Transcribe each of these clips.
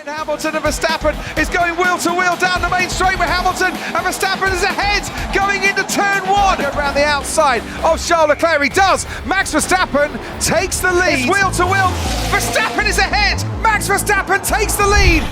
Hamilton and Verstappen is going wheel to wheel down the main straight with Hamilton, and Verstappen is ahead going into turn one. Around the outside of Charles Leclerc, he does. Max Verstappen takes the lead. It's wheel to wheel. Verstappen is ahead. Max Verstappen takes the lead.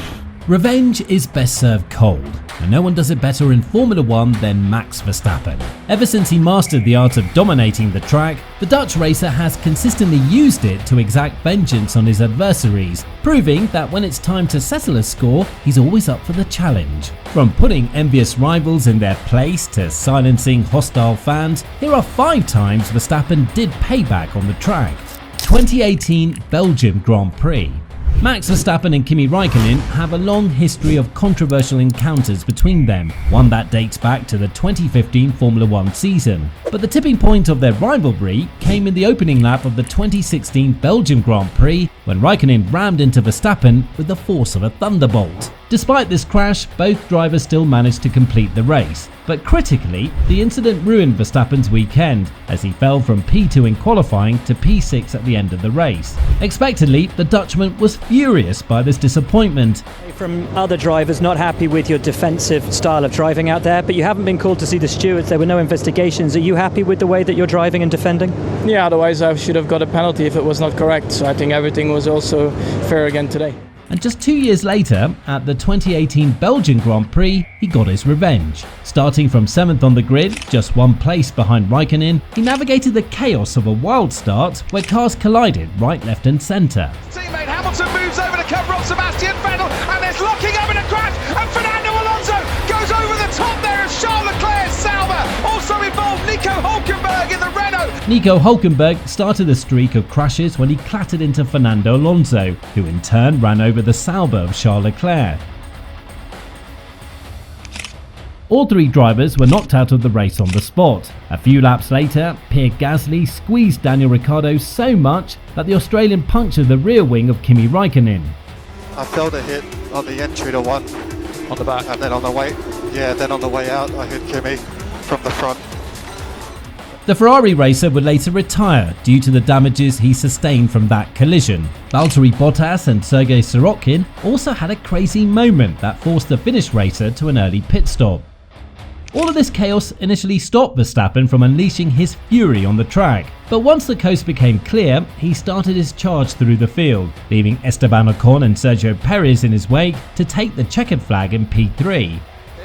Revenge is best served cold, and no one does it better in Formula 1 than Max Verstappen. Ever since he mastered the art of dominating the track, the Dutch racer has consistently used it to exact vengeance on his adversaries, proving that when it's time to settle a score, he's always up for the challenge. From putting envious rivals in their place to silencing hostile fans, here are 5 times Verstappen did payback on the track. 2018 Belgian Grand Prix. Max Verstappen and Kimi Raikkonen have a long history of controversial encounters between them, one that dates back to the 2015 Formula 1 season. But the tipping point of their rivalry came in the opening lap of the 2016 Belgian Grand Prix, when Raikkonen rammed into Verstappen with the force of a thunderbolt. Despite this crash, both drivers still managed to complete the race. But critically, the incident ruined Verstappen's weekend, as he fell from P2 in qualifying to P6 at the end of the race. Expectedly, the Dutchman was furious by this disappointment. From other drivers not happy with your defensive style of driving out there, but you haven't been called to see the stewards, there were no investigations. Are you happy with the way that you're driving and defending? Yeah, otherwise I should have got a penalty if it was not correct, so I think everything was also fair again today. And just 2 years later, at the 2018 Belgian Grand Prix, he got his revenge. Starting from 7th on the grid, just 1 place behind Raikkonen, he navigated the chaos of a wild start where cars collided right, left and centre. Teammate Hamilton moves over to cover up Sebastian Vettel, and there's locking up in a crash, and Fernando Alonso goes over the top there as Charles Leclerc's Sauber. Also involved Nico Hülkenberg in the Renault. Nico Hülkenberg started a streak of crashes when he clattered into Fernando Alonso, who in turn ran over the Sauber of Charles Leclerc. All 3 drivers were knocked out of the race on the spot. A few laps later, Pierre Gasly squeezed Daniel Ricciardo so much that the Australian punctured the rear wing of Kimi Raikkonen. I felt a hit on the entry to 1 on the back, and then on the way out I hit Kimi from the front. The Ferrari racer would later retire due to the damages he sustained from that collision. Valtteri Bottas and Sergei Sorokin also had a crazy moment that forced the Finnish racer to an early pit stop. All of this chaos initially stopped Verstappen from unleashing his fury on the track, but once the coast became clear, he started his charge through the field, leaving Esteban Ocon and Sergio Perez in his wake to take the checkered flag in P3.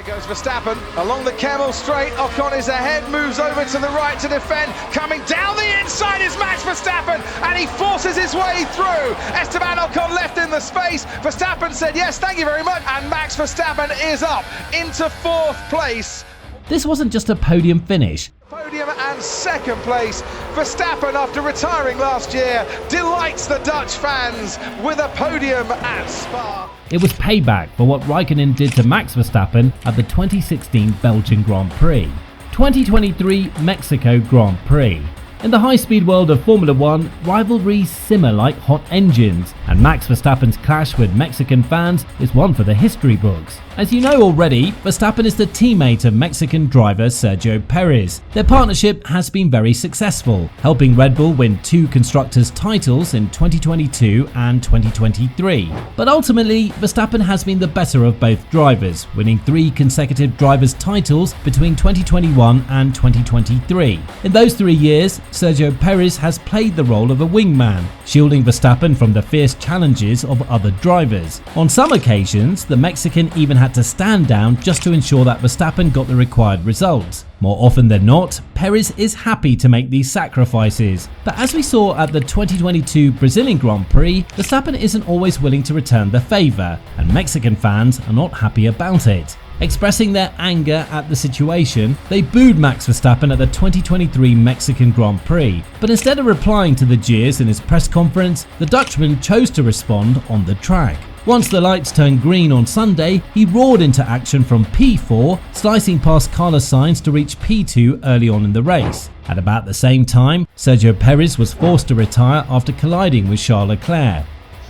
Goes Verstappen along the Camel Straight. Ocon is ahead, moves over to the right to defend. Coming down the inside is Max Verstappen, and he forces his way through. Esteban Ocon left in the space. Verstappen said yes, thank you very much, and Max Verstappen is up into 4th place. This wasn't just a podium finish. Podium and 2nd place. Verstappen, after retiring last year, delights the Dutch fans with a podium at Spa. It was payback for what Raikkonen did to Max Verstappen at the 2016 Belgian Grand Prix. 2023 Mexico Grand Prix. In the high-speed world of Formula 1, rivalries simmer like hot engines, and Max Verstappen's clash with Mexican fans is one for the history books. As you know already, Verstappen is the teammate of Mexican driver Sergio Perez. Their partnership has been very successful, helping Red Bull win 2 constructors' titles in 2022 and 2023. But ultimately, Verstappen has been the better of both drivers, winning 3 consecutive drivers' titles between 2021 and 2023. In those 3 years, Sergio Perez has played the role of a wingman, shielding Verstappen from the fierce challenges of other drivers. On some occasions, the Mexican even had to stand down just to ensure that Verstappen got the required results. More often than not, Perez is happy to make these sacrifices. But as we saw at the 2022 Brazilian Grand Prix, Verstappen isn't always willing to return the favour, and Mexican fans are not happy about it. Expressing their anger at the situation, they booed Max Verstappen at the 2023 Mexican Grand Prix. But instead of replying to the jeers in his press conference, the Dutchman chose to respond on the track. Once the lights turned green on Sunday, he roared into action from P4, slicing past Carlos Sainz to reach P2 early on in the race. At about the same time, Sergio Perez was forced to retire after colliding with Charles Leclerc.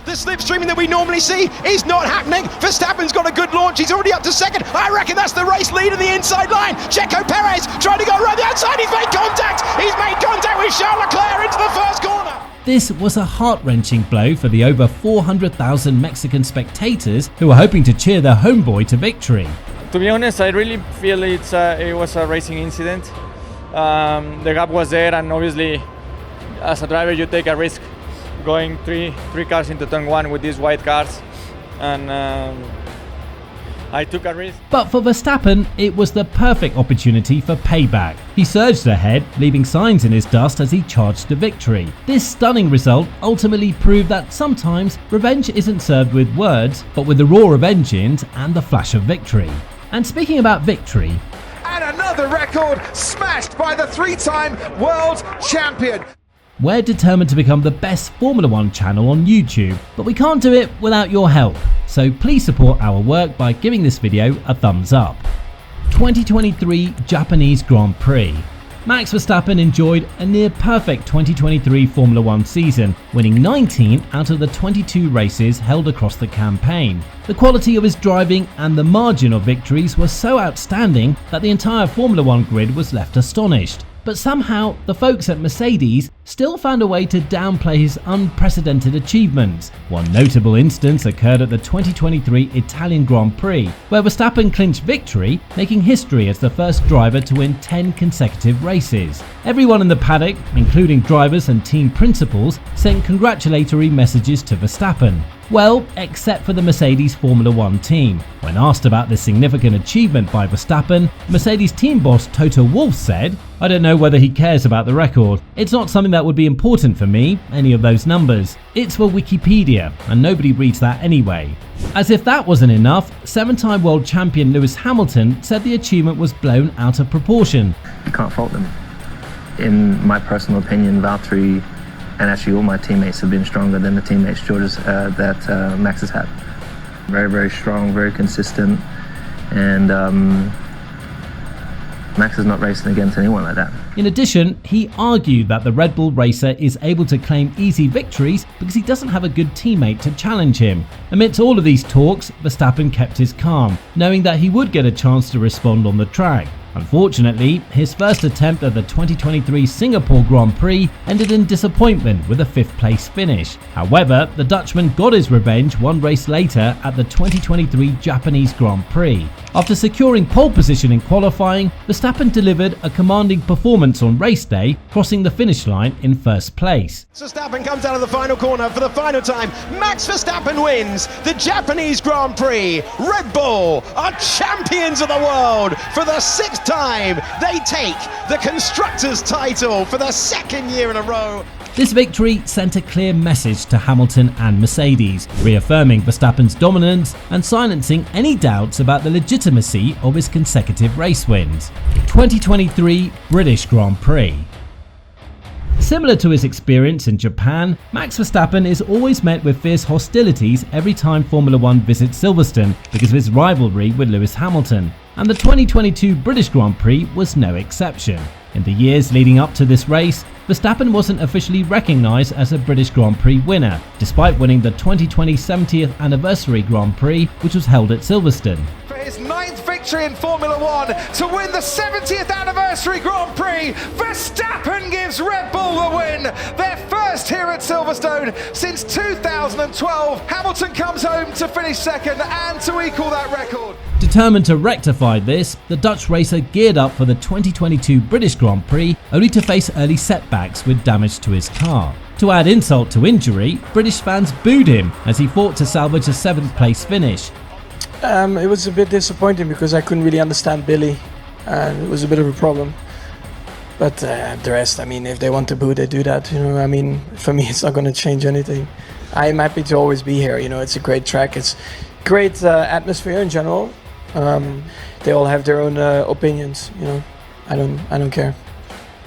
The slipstreaming that we normally see is not happening. Verstappen's got a good launch. He's already up to 2nd. I reckon that's the race leader, the inside line. Checo Perez trying to go around the outside. He's made contact. He's made contact with Charles Leclerc into the 1st corner. This was a heart-wrenching blow for the over 400,000 Mexican spectators who were hoping to cheer their homeboy to victory. To be honest, I really feel it was a racing incident. The gap was there, and obviously, as a driver, you take a risk going three cars into turn one with these white cars, and I took a risk. But for Verstappen, it was the perfect opportunity for payback. He surged ahead, leaving signs in his dust as he charged to victory. This stunning result ultimately proved that sometimes revenge isn't served with words, but with the roar of engines and the flash of victory. And speaking about victory, And another record smashed by the three-time world champion. we're determined to become the best Formula One channel on YouTube, but we can't do it without your help. So please support our work by giving this video a thumbs up. 2023 Japanese Grand Prix. Max Verstappen enjoyed a near perfect 2023 Formula One season, winning 19 out of the 22 races held across the campaign. The quality of his driving and the margin of victories was so outstanding that the entire Formula One grid was left astonished. But somehow, the folks at Mercedes still found a way to downplay his unprecedented achievements. One notable instance occurred at the 2023 Italian Grand Prix, where Verstappen clinched victory, making history as the first driver to win 10 consecutive races. Everyone in the paddock, including drivers and team principals, sent congratulatory messages to Verstappen. Well, except for the Mercedes Formula One team. When asked about this significant achievement by Verstappen, Mercedes team boss Toto Wolff said, "I don't know whether he cares about the record. It's not something that would be important for me, any of those numbers. It's for Wikipedia, and nobody reads that anyway." As if that wasn't enough, 7-time world champion Lewis Hamilton said the achievement was blown out of proportion. You can't fault them. In my personal opinion, Valtteri and actually all my teammates have been stronger than the teammates that Max has had. Very, very strong, very consistent, and Max is not racing against anyone like that. In addition, he argued that the Red Bull racer is able to claim easy victories because he doesn't have a good teammate to challenge him. Amidst all of these talks, Verstappen kept his calm, knowing that he would get a chance to respond on the track. Unfortunately, his first attempt at the 2023 Singapore Grand Prix ended in disappointment with a 5th place finish. However, the Dutchman got his revenge one race later at the 2023 Japanese Grand Prix. After securing pole position in qualifying, Verstappen delivered a commanding performance on race day, crossing the finish line in 1st place. Verstappen comes out of the final corner for the final time. Max Verstappen wins the Japanese Grand Prix. Red Bull are champions of the world for the 6th time. They take the Constructors' title for the 2nd year in a row. This victory sent a clear message to Hamilton and Mercedes, reaffirming Verstappen's dominance and silencing any doubts about the legitimacy of his consecutive race wins. 2023 British Grand Prix. Similar to his experience in Japan, Max Verstappen is always met with fierce hostilities every time Formula One visits Silverstone because of his rivalry with Lewis Hamilton, and the 2022 British Grand Prix was no exception. In the years leading up to this race, Verstappen wasn't officially recognised as a British Grand Prix winner, despite winning the 2020 70th Anniversary Grand Prix, which was held at Silverstone. For his 9th victory in Formula One to win the 70th Anniversary Grand Prix, Verstappen gives Red Bull the win. Their first here at Silverstone since 2012. Hamilton comes home to finish 2nd and to equal that record. Determined to rectify this, the Dutch racer geared up for the 2022 British Grand Prix, only to face early setbacks with damage to his car. To add insult to injury, British fans booed him as he fought to salvage a 7th place finish. It was a bit disappointing because I couldn't really understand Billy, and it was a bit of a problem. But the rest, I mean, if they want to boo, they do that. You know, I mean, for me, it's not going to change anything. I'm happy to always be here. You know, it's a great track. It's great atmosphere in general. They all have their own opinions. You know, I don't care.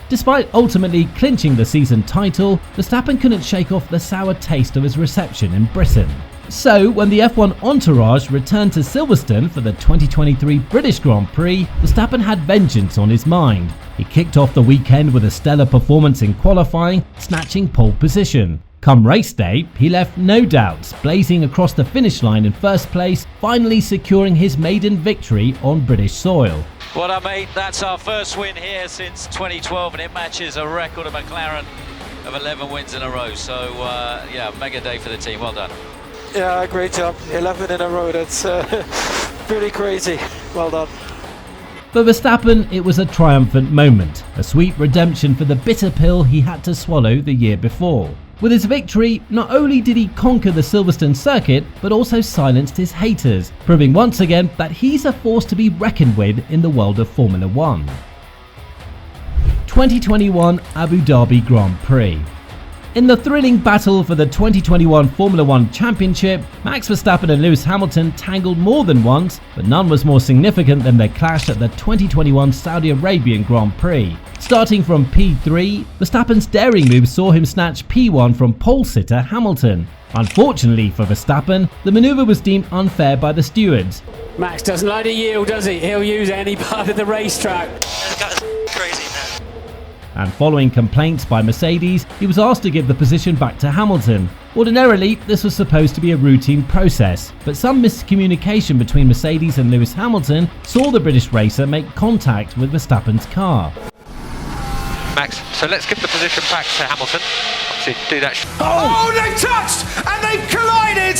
Despite ultimately clinching the season title, Verstappen couldn't shake off the sour taste of his reception in Britain. So, when the F1 entourage returned to Silverstone for the 2023 British Grand Prix, Verstappen had vengeance on his mind. He kicked off the weekend with a stellar performance in qualifying, snatching pole position. Come race day, he left no doubts, blazing across the finish line in 1st place, finally securing his maiden victory on British soil. Well, mate, that's our first win here since 2012, and it matches a record of McLaren of 11 wins in a row. So, yeah, mega day for the team. Well done. Yeah, great job. 11 in a row. That's pretty crazy. Well done. For Verstappen, it was a triumphant moment, a sweet redemption for the bitter pill he had to swallow the year before. With his victory, not only did he conquer the Silverstone circuit, but also silenced his haters, proving once again that he's a force to be reckoned with in the world of Formula 1. 2021 Abu Dhabi Grand Prix. In the thrilling battle for the 2021 Formula 1 Championship, Max Verstappen and Lewis Hamilton tangled more than once, but none was more significant than their clash at the 2021 Saudi Arabian Grand Prix. Starting from P3, Verstappen's daring move saw him snatch P1 from pole sitter Hamilton. Unfortunately for Verstappen, the maneuver was deemed unfair by the stewards. Max doesn't like to yield, does he? He'll use any part of the racetrack. This guy's crazy, man. And following complaints by Mercedes, he was asked to give the position back to Hamilton. Ordinarily, this was supposed to be a routine process, but some miscommunication between Mercedes and Lewis Hamilton saw the British racer make contact with Verstappen's car. Max, so let's give the position back to Hamilton. Obviously, do that. Oh, they've touched and they've collided!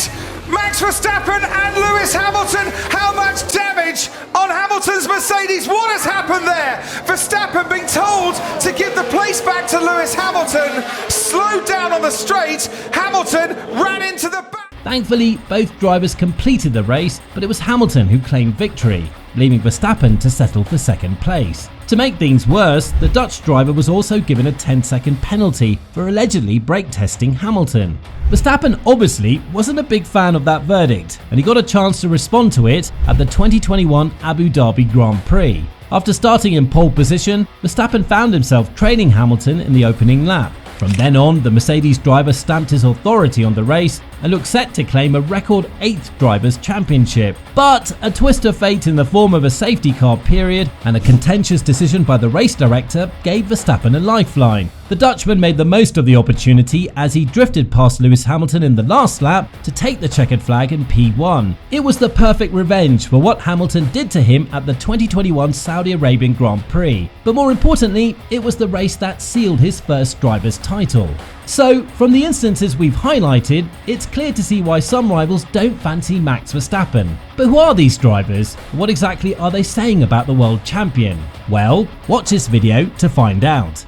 Max Verstappen and Lewis Hamilton. How much damage on Hamilton's Mercedes? What has happened there? Verstappen being told to give the place back to Lewis Hamilton. Slowed down on the straight. Hamilton ran into the back. Thankfully, both drivers completed the race, but it was Hamilton who claimed victory, leaving Verstappen to settle for second place. To make things worse, the Dutch driver was also given a 10-second penalty for allegedly brake testing Hamilton. Verstappen obviously wasn't a big fan of that verdict, and he got a chance to respond to it at the 2021 Abu Dhabi Grand Prix. After starting in pole position, Verstappen found himself trailing Hamilton in the opening lap. From then on, the Mercedes driver stamped his authority on the race and looked set to claim a record 8th Drivers' Championship. But a twist of fate in the form of a safety car period and a contentious decision by the race director gave Verstappen a lifeline. The Dutchman made the most of the opportunity as he drifted past Lewis Hamilton in the last lap to take the checkered flag in P1. It was the perfect revenge for what Hamilton did to him at the 2021 Saudi Arabian Grand Prix. But more importantly, it was the race that sealed his first driver's title. So, from the instances we've highlighted, it's clear to see why some rivals don't fancy Max Verstappen. But who are these drivers? What exactly are they saying about the world champion? Well, watch this video to find out.